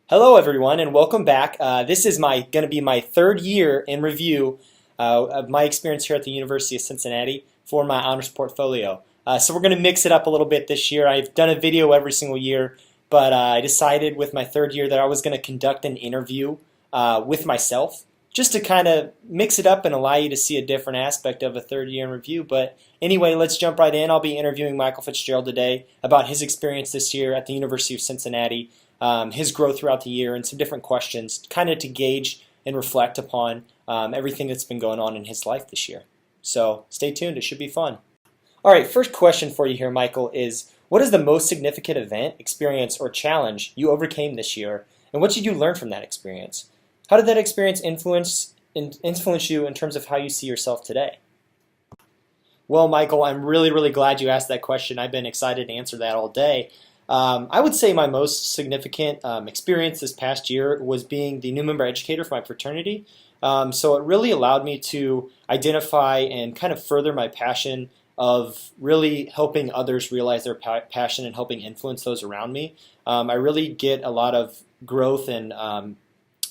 Hello, everyone, and welcome back. This is going to be my third year in review of my experience here at the University of Cincinnati for my honors portfolio. So we're going to mix it up a little bit this year. I've done a video every single year, but I decided with my third year that I was going to conduct an interview with myself just to kind of mix it up and allow you to see a different aspect of a third year in review. But anyway, let's jump right in. I'll be interviewing Michael Fitzgerald today about his experience this year at the University of Cincinnati. His growth throughout the year, and some different questions kind of to gauge and reflect upon everything that's been going on in his life this year. So stay tuned, it should be fun. All right, first question for you here, Michael, is what is the most significant event, experience, or challenge you overcame this year, and what did you learn from that experience? How did that experience influence you in terms of how you see yourself today? Well, Michael, I'm really glad you asked that question. I've been excited to answer that all day. I would say my most significant experience this past year was being the new member educator for my fraternity. So it really allowed me to identify and kind of further my passion of really helping others realize their passion and helping influence those around me. I really get a lot of growth and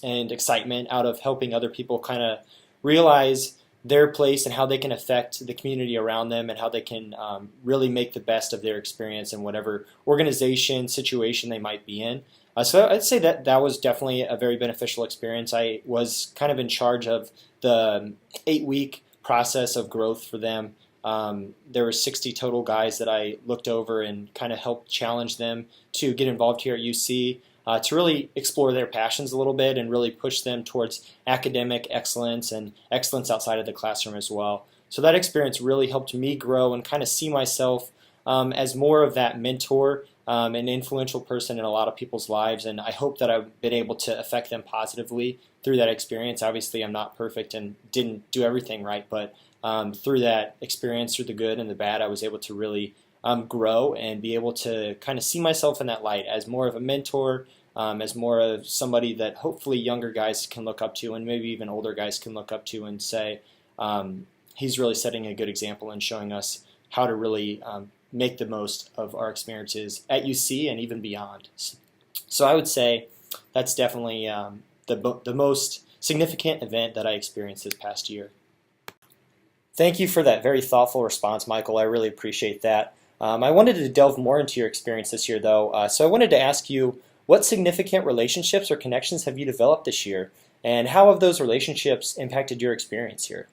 excitement out of helping other people kind of realize their place and how they can affect the community around them and how they can really make the best of their experience in whatever organization, situation they might be in. So I'd say that was definitely a very beneficial experience. I was kind of in charge of the 8-week process of growth for them. There were 60 total guys that I looked over and kind of helped challenge them to get involved here at UC. To really explore their passions a little bit and really push them towards academic excellence and excellence outside of the classroom as well. So that experience really helped me grow and kind of see myself as more of that mentor, an influential person in a lot of people's lives, and I hope that I've been able to affect them positively through that experience. Obviously, I'm not perfect and didn't do everything right, but through that experience, through the good and the bad, I was able to really grow and be able to kind of see myself in that light as more of a mentor, as more of somebody that hopefully younger guys can look up to and maybe even older guys can look up to and say, he's really setting a good example and showing us how to really make the most of our experiences at UC and even beyond. So I would say that's definitely the most significant event that I experienced this past year. Thank you for that very thoughtful response, Michael. I really appreciate that. I wanted to delve more into your experience this year, though. So I wanted to ask you, what significant relationships or connections have you developed this year, and how have those relationships impacted your experience here?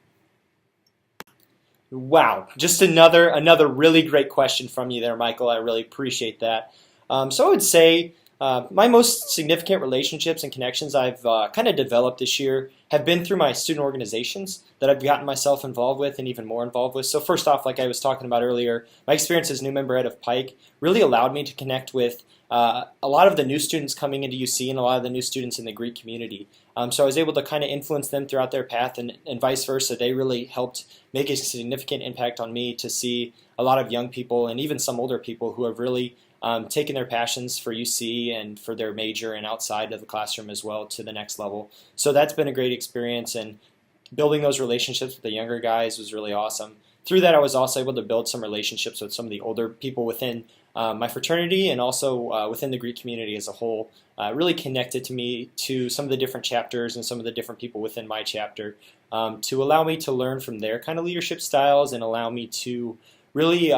Wow, just another really great question from you there, Michael. I really appreciate that. So I would say my most significant relationships and connections I've kind of developed this year have been through my student organizations that I've gotten myself involved with and even more involved with. So first off, like I was talking about earlier, my experience as new member head of Pike really allowed me to connect with a lot of the new students coming into UC and a lot of the new students in the Greek community. So I was able to kind of influence them throughout their path and vice versa. They really helped make a significant impact on me to see a lot of young people and even some older people who have really taken their passions for UC and for their major and outside of the classroom as well to the next level. So that's been a great experience, and building those relationships with the younger guys was really awesome. Through that, I was also able to build some relationships with some of the older people within my fraternity and also within the Greek community as a whole. Really connected to me to some of the different chapters and some of the different people within my chapter to allow me to learn from their kind of leadership styles and allow me to really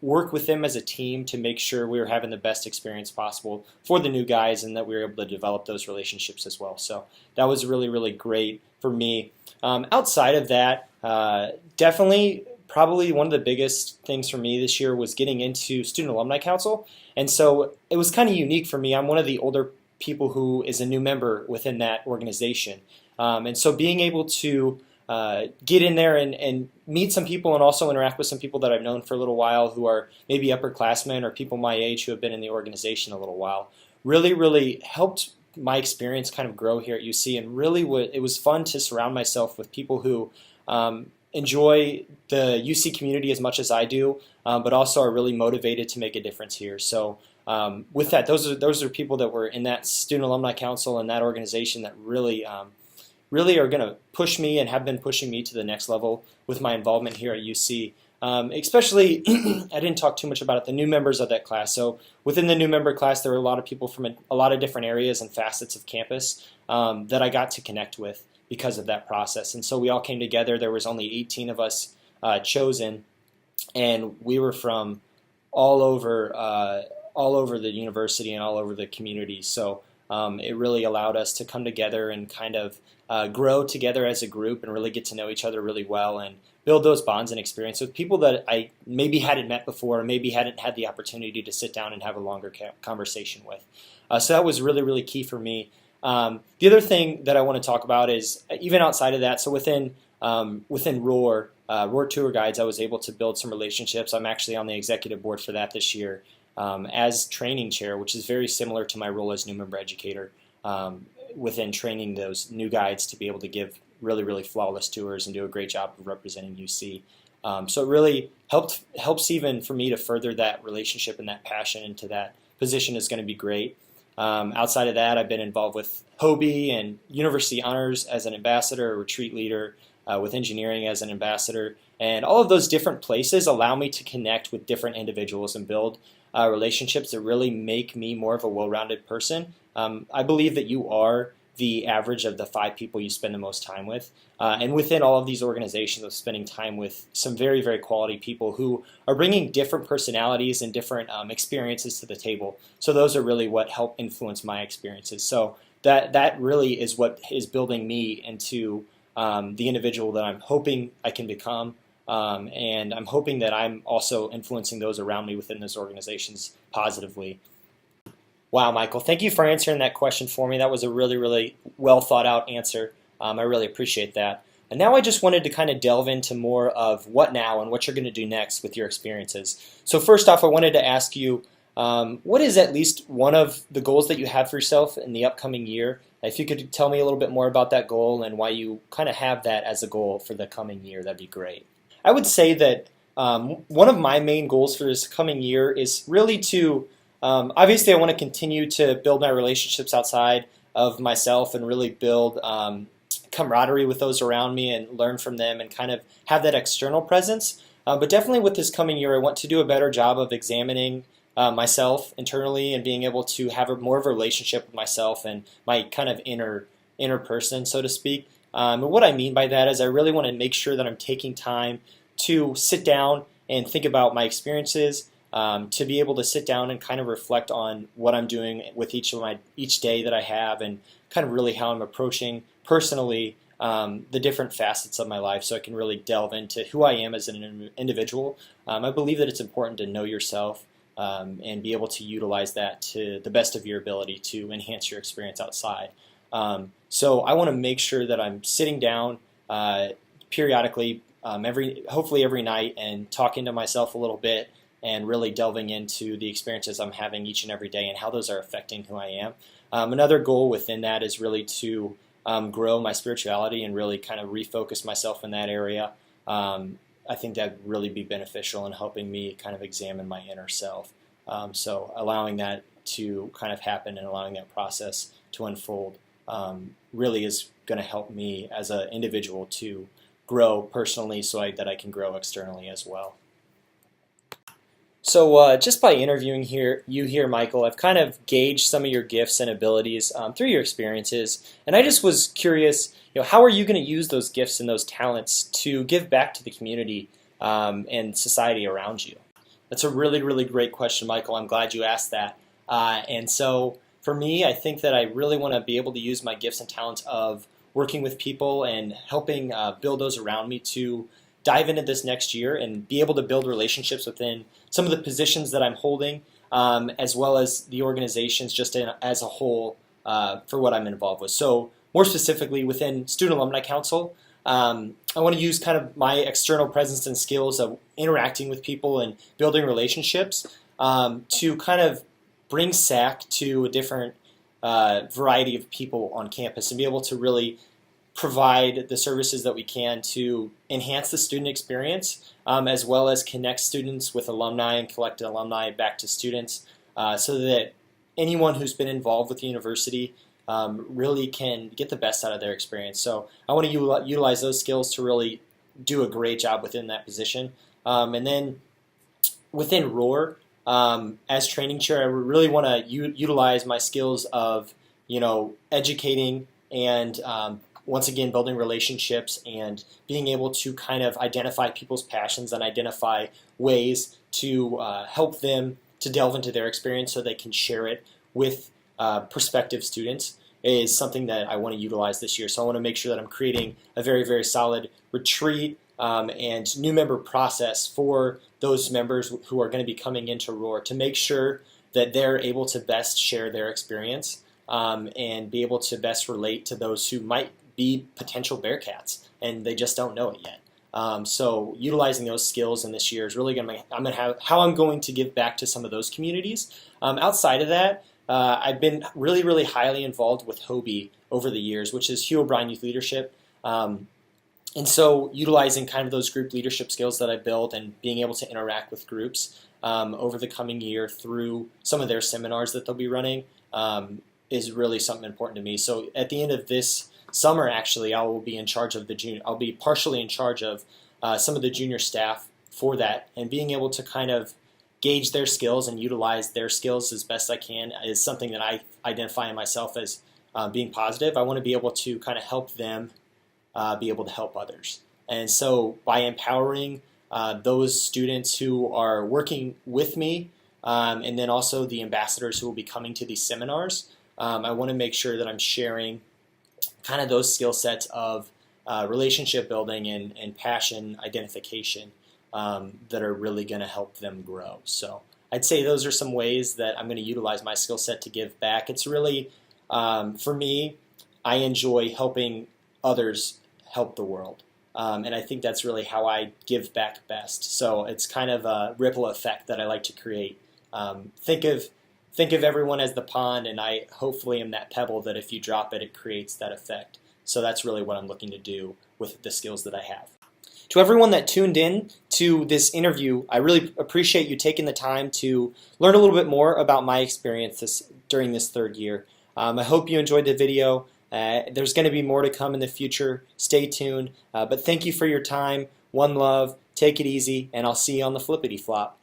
work with them as a team to make sure we were having the best experience possible for the new guys and that we were able to develop those relationships as well. So that was really great for me. Outside of that, definitely probably one of the biggest things for me this year was getting into Student Alumni Council. And so it was kind of unique for me. I'm one of the older people who is a new member within that organization. And so being able to get in there and meet some people and also interact with some people that I've known for a little while who are maybe upperclassmen or people my age who have been in the organization a little while really helped my experience kind of grow here at UC, and really it was fun to surround myself with people who enjoy the UC community as much as I do, but also are really motivated to make a difference here. So with that, those are people that were in that Student Alumni Council and that organization that really are going to push me and have been pushing me to the next level with my involvement here at UC. Especially, I didn't talk too much about it, the new members of that class. So within the new member class, there were a lot of people from a lot of different areas and facets of campus that I got to connect with because of that process. And so we all came together. There was only 18 of us chosen, and we were from all over the university and all over the community. So it really allowed us to come together and kind of grow together as a group and really get to know each other really well and build those bonds and experience with people that I maybe hadn't met before, or maybe hadn't had the opportunity to sit down and have a longer conversation with. So that was really, really key for me. The other thing that I want to talk about is even outside of that, so within Roar Tour Guides, I was able to build some relationships. I'm actually on the executive board for that this year as training chair, which is very similar to my role as new member educator within training those new guides to be able to give really, really flawless tours and do a great job of representing UC. So it really helps even for me to further that relationship and that passion into that position is going to be great. Outside of that, I've been involved with Hobie and University Honors as an ambassador, a retreat leader, with engineering as an ambassador, and all of those different places allow me to connect with different individuals and build relationships that really make me more of a well-rounded person. I believe that you are the average of the 5 people you spend the most time with. And within all of these organizations, of spending time with some very, very quality people who are bringing different personalities and different experiences to the table. So those are really what help influence my experiences. So that really is what is building me into the individual that I'm hoping I can become. And I'm hoping that I'm also influencing those around me within those organizations positively. Wow, Michael, thank you for answering that question for me. That was a really, really well thought out answer. I really appreciate that. And now I just wanted to kind of delve into more of what now and what you're going to do next with your experiences. So first off, I wanted to ask you, what is at least one of the goals that you have for yourself in the upcoming year? If you could tell me a little bit more about that goal and why you kind of have that as a goal for the coming year, that'd be great. I would say that one of my main goals for this coming year is really to obviously, I want to continue to build my relationships outside of myself and really build camaraderie with those around me and learn from them and kind of have that external presence. But definitely with this coming year, I want to do a better job of examining myself internally and being able to have more of a relationship with myself and my kind of inner person, so to speak. And what I mean by that is I really want to make sure that I'm taking time to sit down and think about my experiences, to be able to sit down and kind of reflect on what I'm doing with each day that I have and kind of really how I'm approaching personally the different facets of my life so I can really delve into who I am as an individual. I believe that it's important to know yourself and be able to utilize that to the best of your ability to enhance your experience outside. So I want to make sure that I'm sitting down periodically, hopefully every night, and talking to myself a little bit and really delving into the experiences I'm having each and every day and how those are affecting who I am. Another goal within that is really to grow my spirituality and really kind of refocus myself in that area. I think that would really be beneficial in helping me kind of examine my inner self. So allowing that to kind of happen and allowing that process to unfold really is going to help me as an individual to grow personally so that I can grow externally as well. So just by interviewing you here, Michael, I've kind of gauged some of your gifts and abilities through your experiences, and I just was curious, how are you going to use those gifts and those talents to give back to the community and society around you? That's a really, really great question, Michael. I'm glad you asked that. And so for me, I think that I really want to be able to use my gifts and talents of working with people and helping build those around me to dive into this next year and be able to build relationships within some of the positions that I'm holding, as well as the organizations just as a whole for what I'm involved with. So more specifically within Student Alumni Council, I want to use kind of my external presence and skills of interacting with people and building relationships to kind of bring SAC to a different variety of people on campus and be able to really provide the services that we can to enhance the student experience, as well as connect students with alumni and collect alumni back to students, so that anyone who's been involved with the university really can get the best out of their experience. So I want to utilize those skills to really do a great job within that position. And then within Roar, as training chair, I really want to utilize my skills of educating and once again building relationships and being able to kind of identify people's passions and identify ways to help them to delve into their experience so they can share it with prospective students is something that I want to utilize this year. So I want to make sure that I'm creating a very, very solid retreat and new member process for those members who are going to be coming into Roar to make sure that they're able to best share their experience and be able to best relate to those who might be potential Bearcats and they just don't know it yet. So utilizing those skills in this year is really going to have how I'm going to give back to some of those communities. Outside of that, I've been really, really highly involved with HOBE over the years, which is Hugh O'Brien Youth Leadership. And so utilizing kind of those group leadership skills that I built and being able to interact with groups over the coming year through some of their seminars that they'll be running is really something important to me. So at the end of this summer, actually, I will be in charge of I'll be partially in charge of some of the junior staff for that, and being able to kind of gauge their skills and utilize their skills as best I can is something that I identify in myself as being positive. I want to be able to kind of help them be able to help others. And so by empowering those students who are working with me and then also the ambassadors who will be coming to these seminars, I want to make sure that I'm sharing kind of those skill sets of relationship building and passion identification that are really going to help them grow. So I'd say those are some ways that I'm going to utilize my skill set to give back. It's really, for me, I enjoy helping others help the world. And I think that's really how I give back best. So it's kind of a ripple effect that I like to create. Think of everyone as the pond, and I hopefully am that pebble that if you drop it, it creates that effect. So that's really what I'm looking to do with the skills that I have. To everyone that tuned in to this interview, I really appreciate you taking the time to learn a little bit more about my experience during this third year. I hope you enjoyed the video. There's going to be more to come in the future. Stay tuned. But thank you for your time. One love. Take it easy, and I'll see you on the flippity flop.